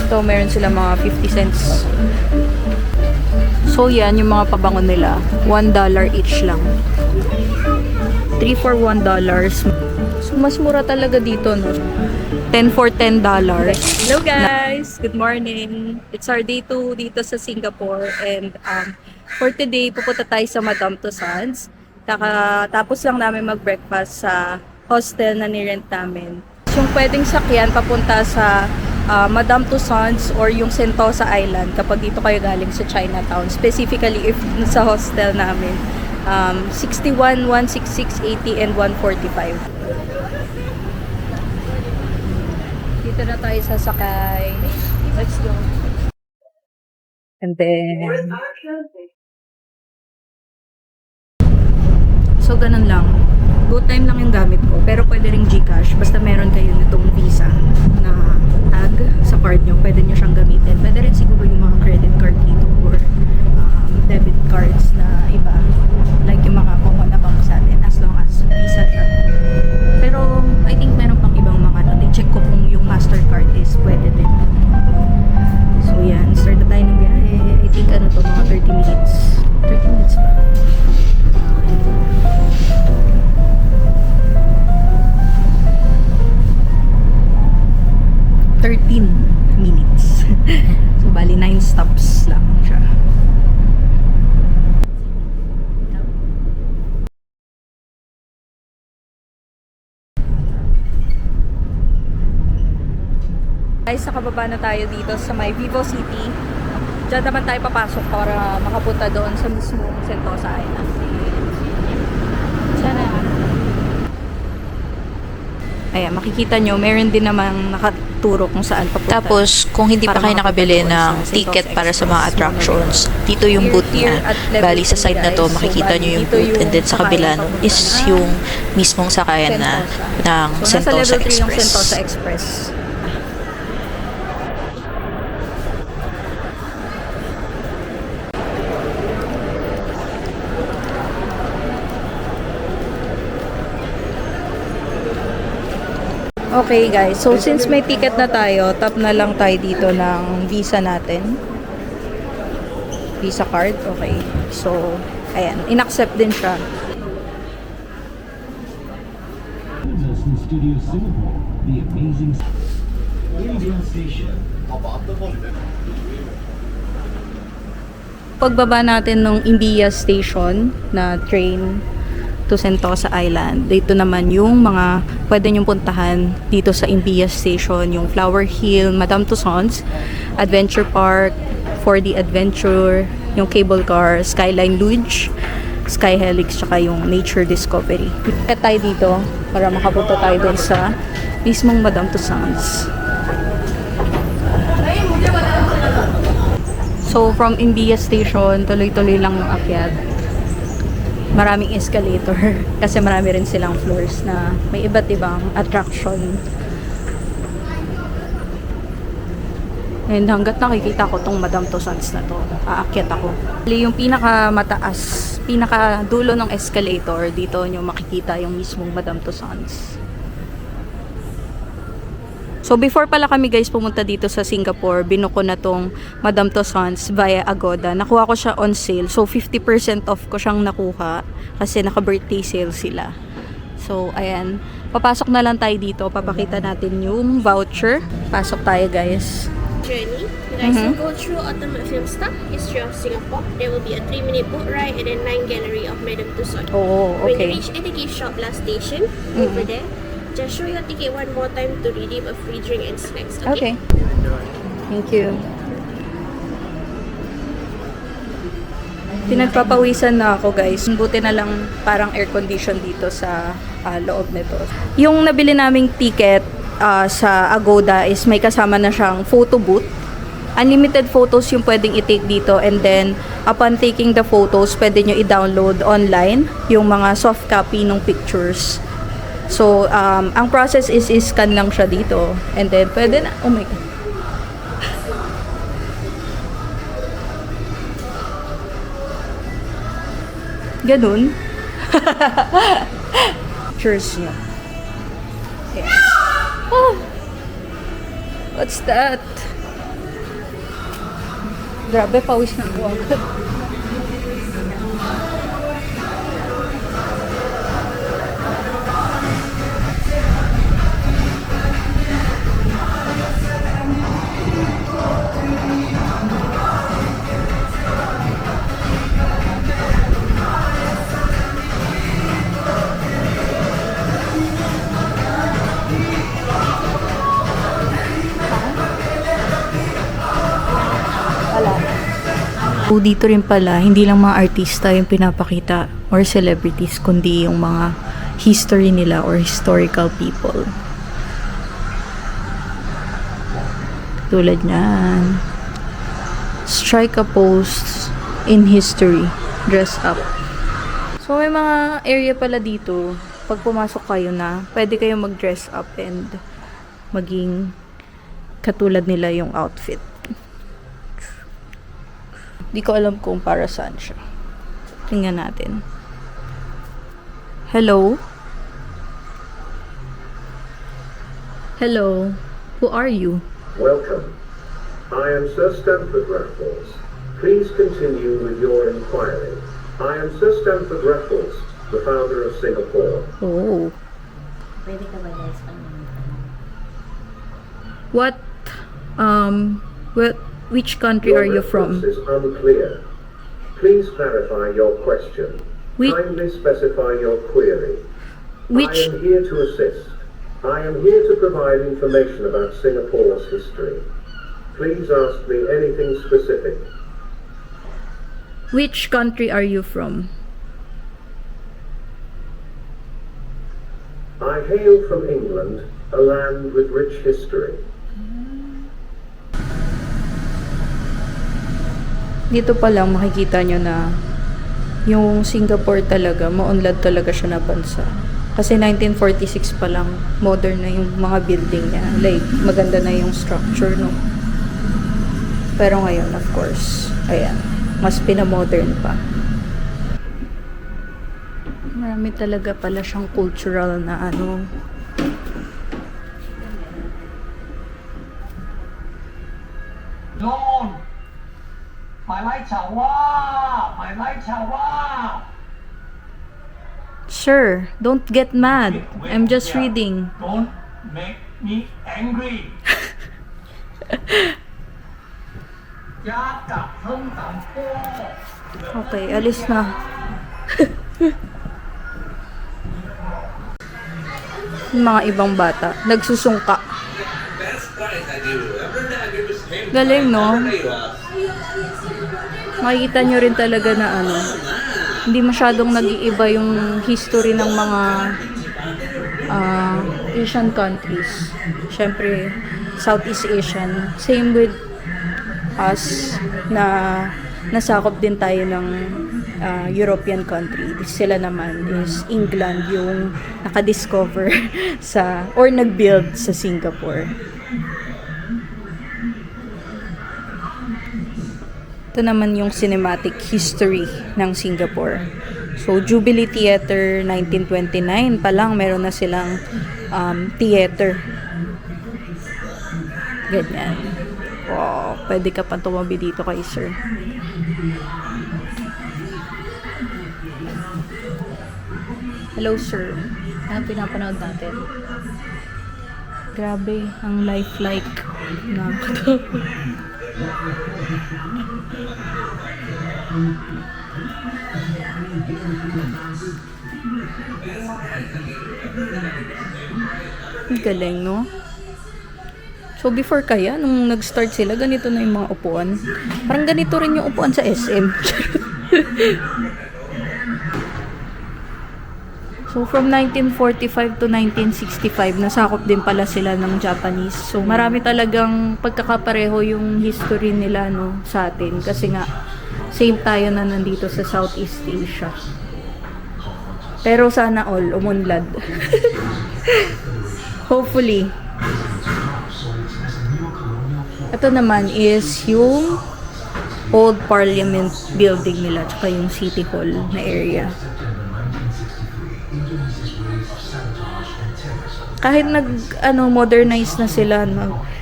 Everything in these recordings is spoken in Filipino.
Ito, meron sila mga 50 cents. So, yan, yung mga pabango nila. $1 each lang. 3 for $1. So, mas mura talaga dito, no? 10 for $10. Hello guys! Good morning! It's our day 2 dito sa Singapore. And for today, pupunta tayo sa Madame Tussauds. Tapos lang namin mag-breakfast sa hostel na nirent namin. Yung pwedeng sakyan papunta sa Madame Tussauds or yung Sentosa Island kapag dito kayo galing sa Chinatown. Specifically, if sa hostel namin, 61, 166, 80, and 145. Dito na tayo sasakay. Let's go. And then, so ganun lang. GoTime lang yung gamit ko. Pero pwede ring GCash. Basta meron kayo nitong Visa na tag sa card nyo. Pwede nyo siyang gamitin. Pwede rin siguro yung mga credit card dito or debit cards na iba. Like yung mga common na bank sa atin. As long as Visa siya. Pero I think meron pang ibang mga check ko kung yung Mastercard is pwede din. So yan. Start na tayo ng biyahe. I think ano to, mga 30 minutes. 30 minutes ba? 13 minutes. So, bali 9 stops lang siya. Guys, nakababa na tayo dito sa may Vivo City. Diyan naman tayo papasok para makapunta doon sa mismo Sentosa Island. Sana. Ayan, makikita nyo, meron din namang nakaturo kung saan papunta. Tapos, kung hindi pa kayo nakabili ng ticket para sa mga attractions, dito yung booth niya. Bali, sa side na to, makikita nyo yung booth. And then, sa kabila nun is yung mismong sakayan na ng Sentosa Express. Yung Sentosa Express. Okay guys, so since may ticket na tayo, tap na lang tayo dito ng Visa natin. Visa card, okay. So, ayan, in-accept din siya. Pagbaba natin ng Imbiya Station na train to Sentosa Island. Dito naman yung mga pwede nyong puntahan dito sa Imbiya Station, yung Flower Hill, Madame Tussauds, Adventure Park, 4D Adventure, yung cable car, Skyline Luge, Sky Helix, tsaka yung Nature Discovery. Kaya tayo dito para makapunta tayo doon sa mismong Madame Tussauds. So from Imbiya Station, tuloy-tuloy lang yung akyat. Maraming escalator kasi marami rin silang floors na may iba't ibang attraction. And hanggat nakikita ko tong Madame Tussauds na to, aakyat ako. Yung pinakamataas, pinakadulo ng escalator, dito nyo makikita yung mismong Madame Tussauds. So before pala kami guys pumunta dito sa Singapore, binuko ko na tong Madame Tussauds via Agoda. Nakuha ko siya on sale. So 50% off ko siyang nakuha kasi naka-birthday sale sila. So ayan, papasok na lang tayo dito. Papakita natin yung voucher. Pasok tayo guys. Journey. You guys will go through Ultimate Film Stock, History of Singapore. There will be a 3-minute boat ride and then 9 gallery of Madame Tussauds. Oh, okay. When you reach Etiquette Shop last station, over there, just show your ticket one more time to redeem a free drink and snacks. Okay? Thank you. Pinagpapawisan na ako guys. Buti na lang parang air condition dito sa loob nito. Yung nabili naming ticket sa Agoda is may kasama na siyang photo booth. Unlimited photos yung pwedeng i-take dito, and then upon taking the photos, pwede nyo i-download online yung mga soft copy ng pictures. So, ang process is i-scan lang siya dito. And then, pwede na. Oh my God. Ganun. Pictures niya. Okay. Oh, what's that? Grabe, pawis na po agad. So, dito rin pala, hindi lang mga artista yung pinapakita or celebrities, kundi yung mga history nila or historical people. Tulad niyan. Strike a pose in history. Dress up. So, may mga area pala dito. Pag pumasok kayo na, pwede kayo mag-dress up and maging katulad nila yung outfit. Di ko alam kung para saan siya. Tingnan natin. Hello? Hello? Who are you? Welcome. I am Sir Stamford Raffles. Please continue with your inquiry. I am Sir Stamford Raffles, the founder of Singapore. Oh. Pwede ka ba guys? Which country are you from? Your reference is unclear. Please clarify your question. Whi- Kindly specify your query. Which I am here to assist. I am here to provide information about Singapore's history. Please ask me anything specific. which country are you from? I hail from England, a land with rich history. Dito pa lang makikita nyo na yung Singapore talaga, maunlad talaga siya na bansa. Kasi 1946 pa lang, modern na yung mga building niya. Like, maganda na yung structure, no? Pero ngayon, of course, ayan, mas pinamodern pa. Marami talaga pala siyang cultural na ano. Lord, 买奶茶哇，买奶茶哇。 Sir, don't get mad. I'm just reading. Don't make me angry. 加格亨等波。 Okay, alis na. Yung mga ibang bata, nagsusungka. Galing, no? Makikita nyo rin talaga na ano, hindi masyadong nag-iiba yung history ng mga Asian countries. Siyempre, Southeast Asian. Same with us na nasakop din tayo ng European country. Sila naman is England yung nakadiscover sa or nag-build sa Singapore. Ito naman yung cinematic history ng Singapore. So, Jubilee Theater 1929 pa lang meron na silang theater. Ganyan. Wow, pwede ka pa tumabi dito kay sir. Hello, sir. Ano pinapanood natin? Grabe, ang lifelike. Nakakatawa. Ang galing, no? So, before kaya, nung nag-start sila, ganito na yung mga upuan. Parang ganito rin yung upuan sa SM. So, from 1945 to 1965, nasakop din pala sila ng Japanese. So, marami talagang pagkakapareho yung history nila, no, sa atin. Kasi nga, same tayo na nandito sa Southeast Asia. Pero sana all, umunlad. Hopefully. Ito naman is yung old parliament building nila, tsaka yung city hall na area. Kahit modernize na sila,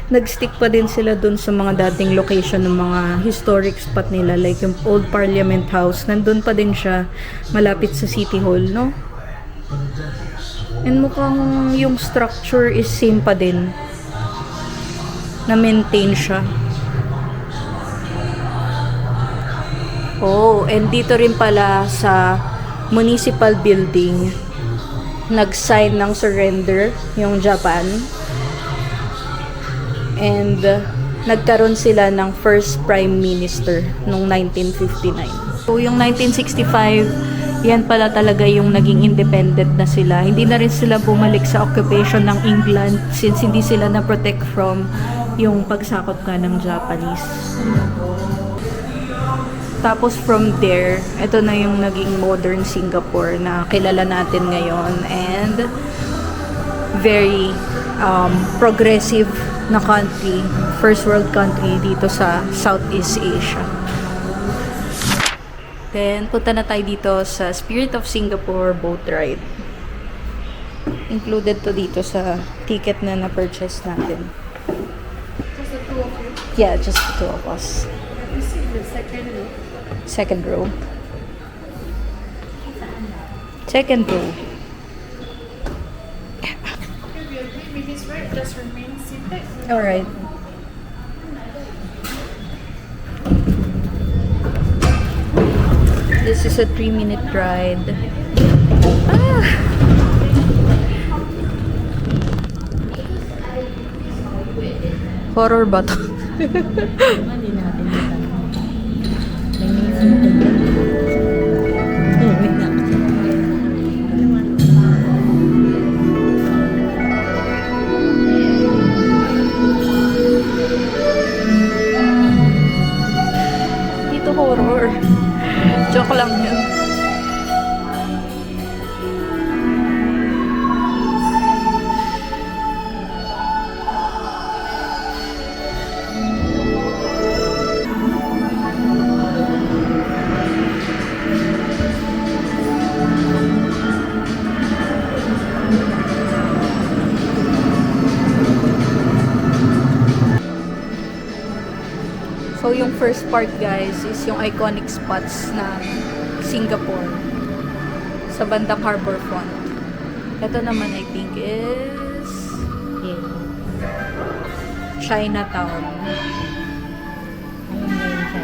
nag-stick pa din sila dun sa mga dating location ng mga historic spot nila. Like yung Old Parliament House. Nandun pa din siya. Malapit sa City Hall, no? And mukhang yung structure is same pa din. Na-maintain siya. Oh, and dito rin pala sa municipal building, nag-sign ng surrender yung Japan. And nagkaroon sila ng first prime minister noong 1959. So yung 1965, yan pala talaga yung naging independent na sila. Hindi na rin sila bumalik sa occupation ng England since hindi sila na-protect from yung pagsakop nga ng Japanese. Tapos from there, ito na yung naging modern Singapore na kilala natin ngayon, and very progressive na country, first world country dito sa Southeast Asia. Then, punta na tayo dito sa Spirit of Singapore boat ride. Included to dito sa ticket na na-purchase natin. Just the two of you. Yeah, just the two of us. This is the second row. Second row. Second row. If you agree with this right, just remain seated. Alright. This is a 3-minute ride. Ah! Horror ba to? Hindi natin ito. May music. Wait lang. Dito horror. Joke lang yun. So, yung first part, guys, is yung iconic spots ng Singapore sa bandang harbor front. Ito naman, I think, is Chinatown. Ayun na yun siya.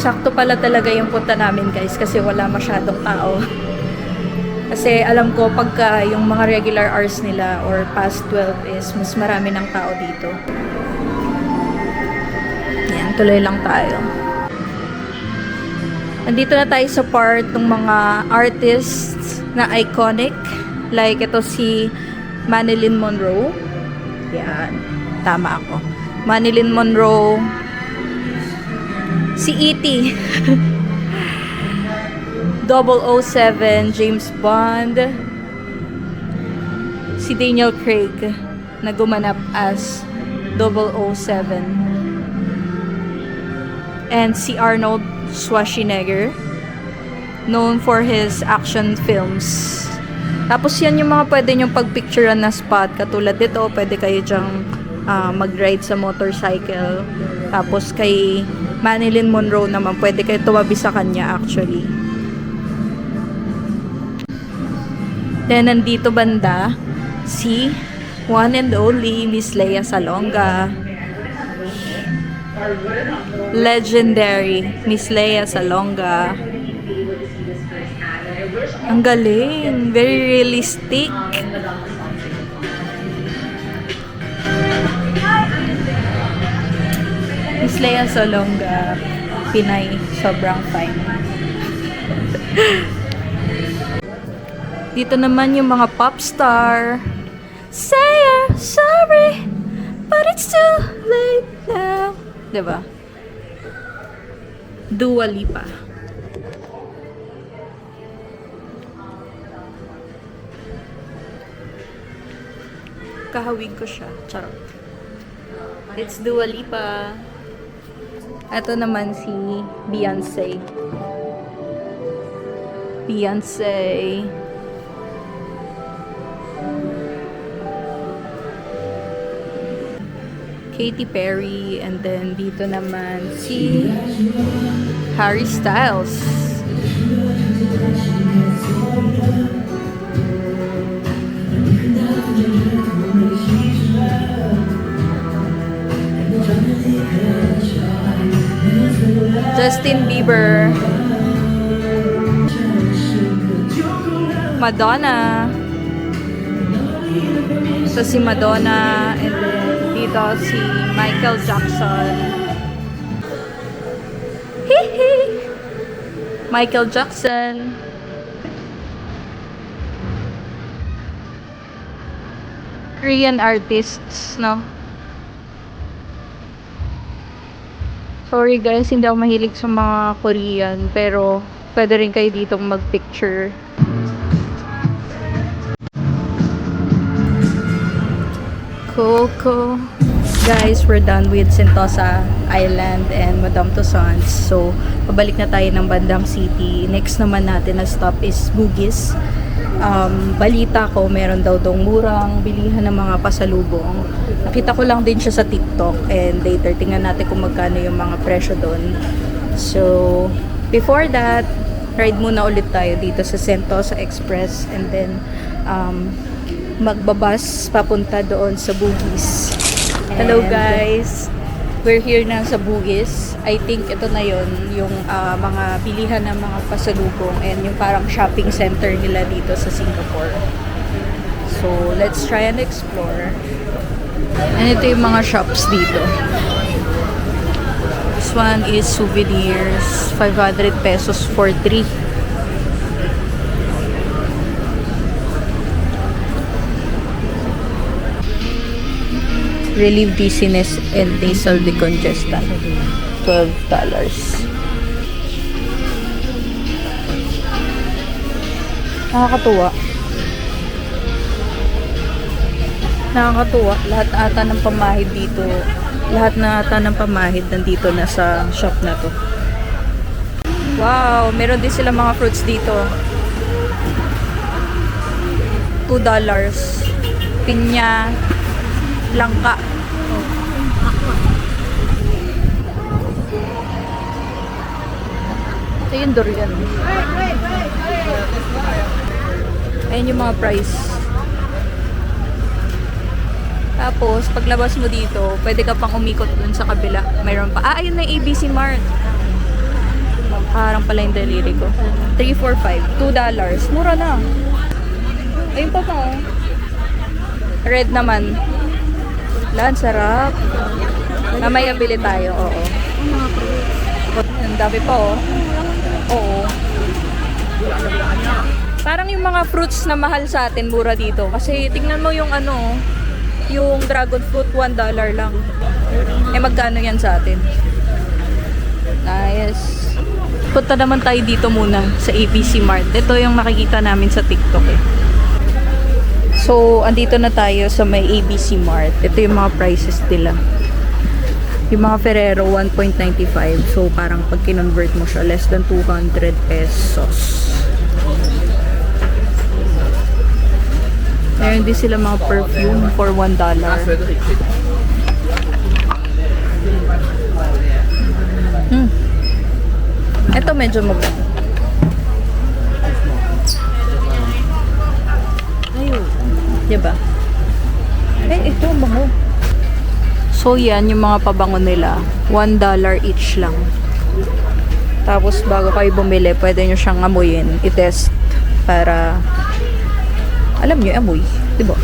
Sakto pala talaga yung punta namin, guys, kasi wala masyadong tao. Kasi alam ko pagka yung mga regular hours nila or past 12 is mas marami ng tao dito. Yan, tuloy lang tayo. Nandito na tayo sa part ng mga artists na iconic. Like ito si Marilyn Monroe. Yan, tama ako. Marilyn Monroe. Si E.T. 007, James Bond. Si Daniel Craig na gumanap as 007. And si Arnold Schwarzenegger, known for his action films. Tapos yan yung mga pwede nyong pagpicturean na spot. Katulad dito, pwede kayo dyang mag-ride sa motorcycle. Tapos kay Marilyn Monroe naman, pwede kayo tumabi sa kanya actually. Then nandito banda si one and only Miss Lea Salonga. Legendary Miss Lea Salonga. Ang galing, very realistic. Miss Lea Salonga, Pinay, sobrang fine. Dito naman yung mga pop star. Say you're sorry, but it's too late now. Diba? Dua Lipa. Kahawig ko siya. Charot. It's Dua Lipa. Ito naman si Beyonce. Beyonce. Katy Perry, and then dito naman si Harry Styles. Justin Bieber. Madonna. So si Madonna, and then dito si Michael Jackson. Hihi! Michael Jackson. Korean artists, no? Sorry guys, hindi ako mahilig sa mga Korean, pero pwede rin kayo ditong mag-picture. Coco. Guys, we're done with Sentosa Island and Madame Tussauds. So, pabalik na tayo ng Bandang City. Next naman natin na stop is Bugis. Balita ko, meron daw murang bilihan ng mga pasalubong. Nakita ko lang din siya sa TikTok, and later tingnan natin kung magkano yung mga presyo doon. So, before that, ride muna ulit tayo dito sa Sentosa Express, and then magbabas papunta doon sa Bugis. Hello guys! We're here na sa Bugis. I think ito na yon yung mga bilihan ng mga pasalubong and yung parang shopping center nila dito sa Singapore. So, let's try and explore. And ito yung mga shops dito. This one is souvenirs. 500 pesos for 3. Relieve dizziness and nasal decongestant. $12. Nakakatuwa. Nakakatuwa. Lahat ata ng pamahid dito. Lahat na ata ng pamahid nandito na sa shop na to. Wow! Meron din sila mga fruits dito. $2. Pinya. Langka. Ito yung durian. Ayan yung mga price. Tapos, paglabas mo dito, pwede ka pang umikot dun sa kabila. Mayroon pa. Ayun na yung ABC Mart. Parang pala yung daliri ko. 345. $2. Mura na. Ayun pa pa. Red naman. Lan, sarap. Mamaya bili tayo, oo. Ang dami pa, oh. Oo. Parang yung mga fruits na mahal sa atin, mura dito. Kasi tingnan mo yung ano, yung dragon fruit, $1 lang. Eh, magkano yan sa atin? Nice. Punta naman tayo dito muna sa ABC Mart. Ito yung nakikita namin sa TikTok eh. So, andito na tayo sa may ABC Mart. Ito yung mga prices nila. Yung mga Ferrero, 1.95. So, parang pag kinonvert mo siya, less than 200 pesos. Meron din sila mga perfume for $1. Ito medyo maganda. Diba? Eh, ito bango. So, yan yung mga pabango nila. $1 each lang. Tapos, bago kayo bumili, pwede nyo siyang amuyin. I-test para alam nyo, amoy. Diba?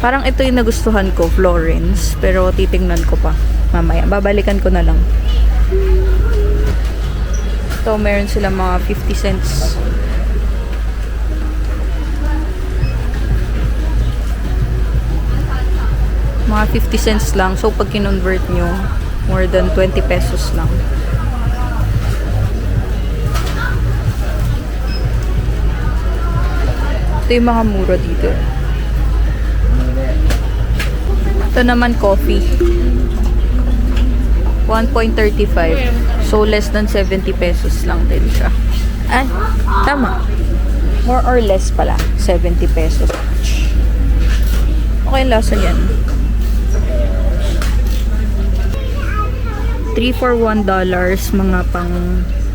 Parang ito yung nagustuhan ko, Florence. Pero, titingnan ko pa. Mamaya. Babalikan ko na lang. Ito, meron sila mga 50 cents. Mga 50 cents lang. So, pag kinonvert nyo, more than 20 pesos lang. Ito yung mga mura dito. Ito naman coffee. 1.35. So, less than 70 pesos lang din siya. Ay, tama. More or less pala. 70 pesos each. Okay, lasa yan. 3 for $1, mga pang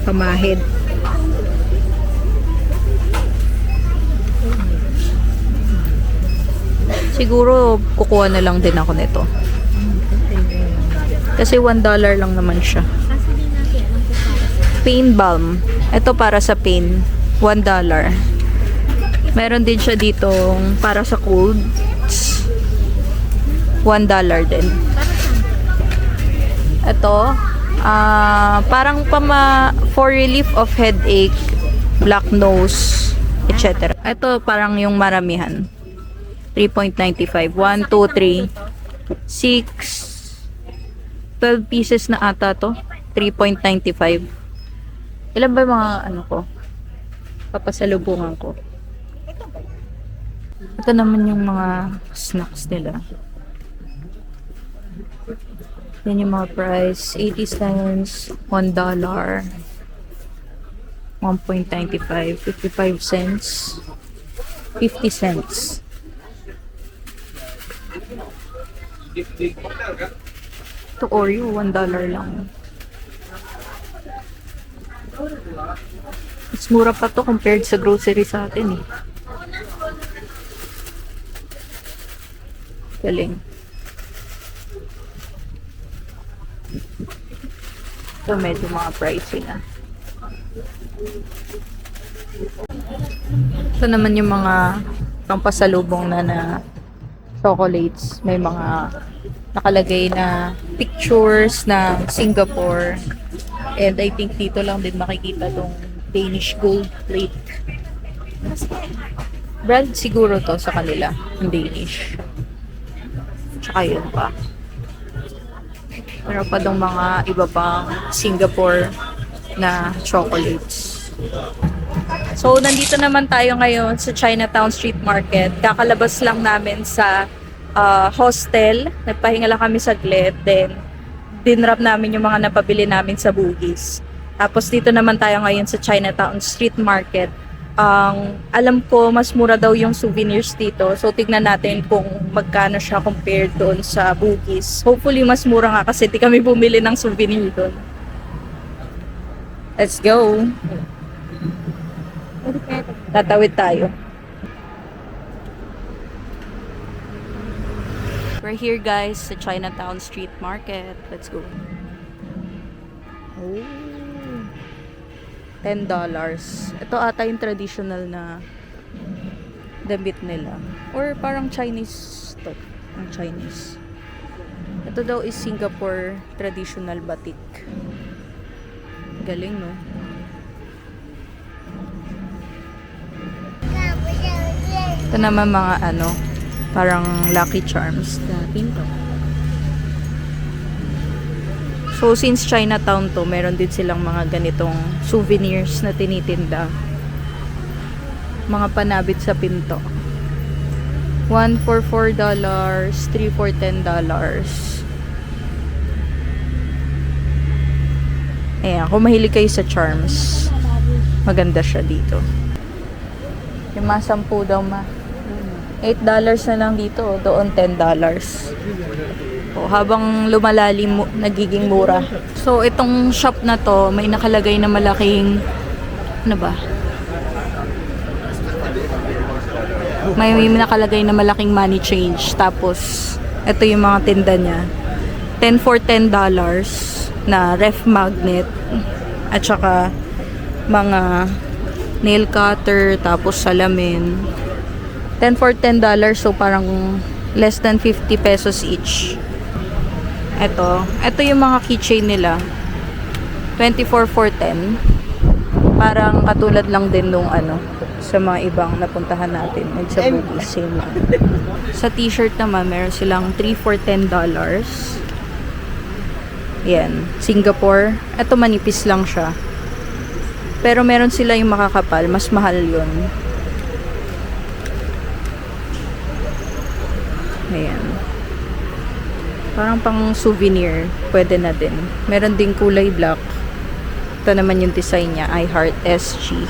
pamahid. Siguro, kukuha na lang din ako nito. Kasi $1 lang naman siya. Pain balm. Ito para sa pain. $1. Meron din siya dito para sa colds. $1 din. Ito, parang for relief of headache, black nose, etc. Ito parang yung maramihan. 3.95. 1, 2, 3, 6, 12 pieces na ata to. 3.95. Ilan ba yung mga ano ko? Papasalubungan ko. Ito naman yung mga snacks nila. Yan yung mga price. 80 cents, $1, 1.95, 55 cents, 50 cents. Ito Oreo, $1 lang. Mas mura pa to compared sa grocery sa atin eh. Galing. Ito medyo mga pricey na. Ito naman yung mga pampasalubong na chocolates. May mga nakalagay na pictures ng Singapore. And I think dito lang din makikita tong Danish gold plate. Brand siguro to sa kanila, ang Danish. Tsaka yun pa. Meron pa dong mga iba pang Singapore na chocolates. So, nandito naman tayo ngayon sa Chinatown Street Market. Kakalabas lang namin sa hostel. Nagpahinga lang kami saglit. Then, dinrap namin yung mga napabili namin sa Bugis. Tapos, dito naman tayo ngayon sa Chinatown Street Market. Alam ko, mas mura daw yung souvenirs dito. So, tignan natin kung magkano siya compared doon sa Bugis. Hopefully, mas mura nga kasi di kami bumili ng souvenir doon. Let's go! Tatawid tayo. We're here guys sa Chinatown Street Market. Let's go. Oh. $10. Ito ata yung traditional na damit nila. Or parang Chinese to. Ang Chinese. Ito daw is Singapore traditional batik. Galing, no? Ito naman mga ano, parang Lucky Charms na pinto. So, since Chinatown to, meron din silang mga ganitong souvenirs na tinitinda. Mga panabit sa pinto. 1 for $4, 3 for $10. Ayan, kung mahilig kayo sa charms, maganda siya dito. Yung mga 10 daw $8 na lang dito, doon $10. O, habang lumalalim, nagiging mura. So, itong shop na to, may nakalagay na malaking, ano ba? May nakalagay na malaking money change. Tapos, ito yung mga tinda niya. 10 for $10 na ref magnet. At saka, mga nail cutter, tapos salamin. 10 for $10, so parang less than 50 pesos each. Ito yung mga keychain nila. 24 for $10. Parang katulad lang din nung ano, sa mga ibang napuntahan natin. And sa Bugis, same lang. Sa t-shirt naman, meron silang 3 for $10. Yan, Singapore. Ito manipis lang siya. Pero meron sila yung makakapal, mas mahal yun. Ayan. Parang pang souvenir. Pwede na din. Meron ding kulay black. Ito naman yung design niya. I Heart SG.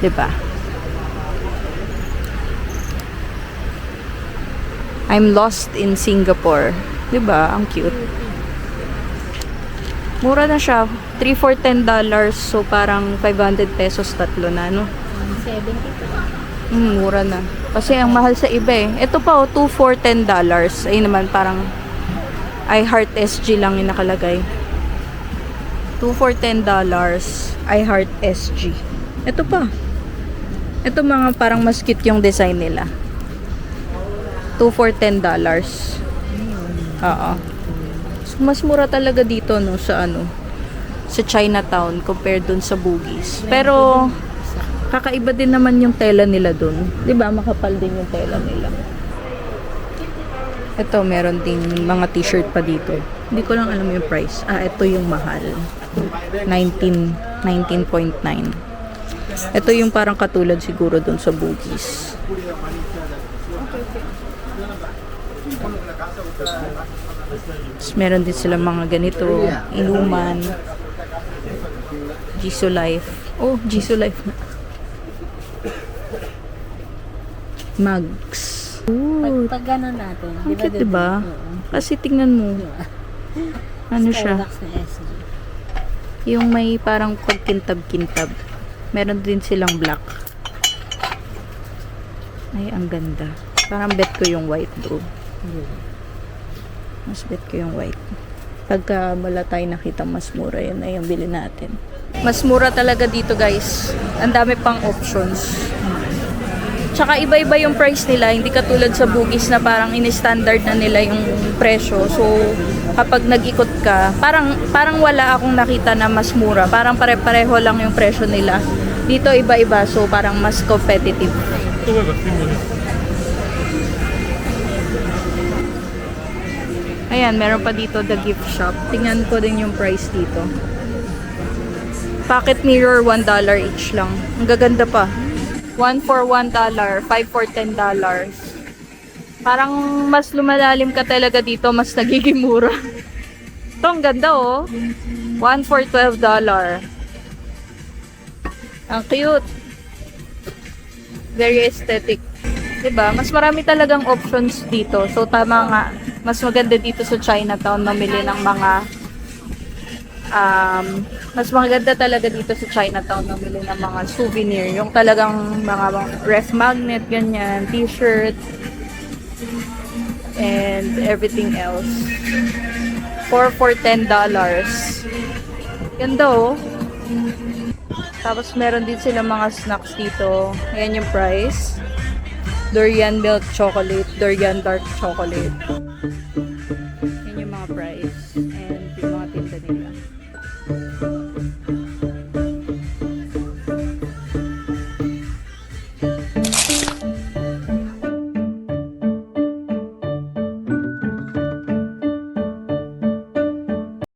Diba? I'm lost in Singapore. Diba? Ang cute. Mura na siya. 3 for $10. So, parang 500 pesos tatlo na, no? 70 po. Mura na. Kasi ang mahal sa iba eh. Ito pa, 2 for $10. Ayun naman, parang I Heart SG lang yung nakalagay. 2 for $10. I Heart SG. Ito pa. Ito mga parang mas cute yung design nila. 2 for $10. Oo. So, mas mura talaga dito no sa sa Chinatown compared dun sa Bugis. Pero kakaiba din naman yung tela nila dun. 'Di ba? Makapal din yung tela nila. Ito meron ding mga t-shirt pa dito. Hindi ko lang alam yung price. Ito yung mahal. 19.9. Ito yung parang katulad siguro dun sa Bugis. Tapos meron din sila mga ganito, inuman, Jisoo Life. Oh, Jisoo Life na. Mugs. Ooh, Pag gano'n natin. ang cute, diba? Kasi tingnan mo. Ano siya? Starbucks na SG. Yung may parang pagkintab-kintab. Meron din silang black. Ay, ang ganda. Parang bet ko yung white though. Mas bet ko yung white. Pagka wala tayo nakita mas mura, yun na yung bili natin. Mas mura talaga dito guys. Ang dami pang options. Tsaka iba-iba yung price nila. Hindi katulad sa Bugis na parang in-standard na nila yung presyo. So, kapag nag-ikot ka, parang wala akong nakita na mas mura. Parang pare-pareho lang yung presyo nila. Dito iba-iba. So, parang mas competitive. Ayan, meron pa dito the gift shop. Tingnan ko din yung price dito. Pocket mirror, $1 each lang. Ang gaganda pa. 1 for $1, 5 for $10. Parang mas lumalalim ka talaga dito, mas nagiging mura. Ito, ang ganda oh. 1 for $12. Ang cute. Very aesthetic. Diba? Mas marami talagang options dito. So, tama nga. Mas maganda dito sa Chinatown mamili ng mga mas maganda talaga dito sa Chinatown mamili ng mga souvenir. Yung talagang mga ref magnet, ganyan, t-shirt, and everything else. 4 for $10. Ganda oh. Tapos meron din sila mga snacks dito. Ayan yung price. Durian milk chocolate, durian dark chocolate.